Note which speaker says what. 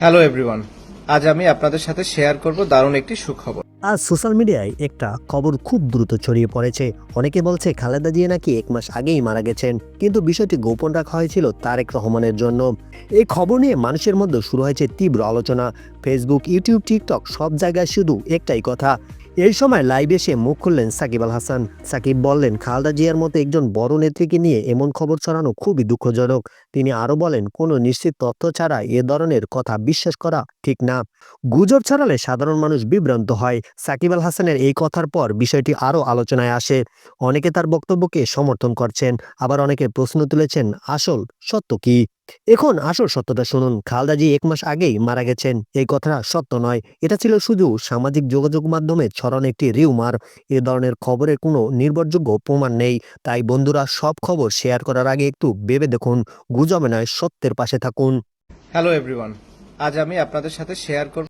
Speaker 1: Hello everyone, আজ আমি আপনাদের সাথে শেয়ার করব দারুণ একটি সুখবর।
Speaker 2: আজ সোশ্যাল মিডিয়ায় একটা খবর খুব দ্রুত ছড়িয়ে পড়েছে। অনেকে বলছে খালেদা জিয়া নাকি 1 মাস আগেই মারা গেছেন, কিন্তু বিষয়টি গোপন রাখা হয়েছিল তারেক রহমানের জন্য। এই খবর নিয়ে মানুষের মধ্যে শুরু হয়েছে তীব্র আলোচনা। ফেসবুক, ইউটিউব, টিকটক সব জায়গায় শুধু একটাই কথা। এই সময় লাইভে এসে মুখ খুললেন সাকিব আল হাসান। সাকিব বললেন, খালেদা জিয়ার মতো একজন বড় নেত্রীকে নিয়ে এমন খবর ছড়ানো খুবই দুঃখজনক। তিনি আরো বলেন, কোনো নিশ্চিত তথ্য ছাড়া এ ধরনের কথা বিশ্বাস করা ঠিক না। গুজব ছড়ালে সাধারণ মানুষ বিভ্রান্ত হয়। সাকিব আল হাসানের এই কথার পর বিষয়টি আরও আলোচনায় আসে। অনেকে তার বক্তব্যকে সমর্থন করছেন, আবার অনেকে প্রশ্ন তুলেছেন, আসল সত্য কি। এখন আসল সত্যটা শুনুন। খালেদা জি 1 মাস আগেই মারা গেছেন, এই কথাটা সত্য নয়। এটা ছিল শুধু সামাজিক যোগাযোগ মাধ্যমে ছড়ানো একটি রিউমার। এ ধরনের খবরের কোনো নির্ভরযোগ্য প্রমাণ নেই। তাই বন্ধুরা, সব খবর শেয়ার করার আগে একটু ভেবে দেখুন। গুজবে নয়, সত্যের পাশে থাকুন।
Speaker 1: হ্যালো এভরিওয়ান, আজ আমি আপনাদের সাথে শেয়ার করব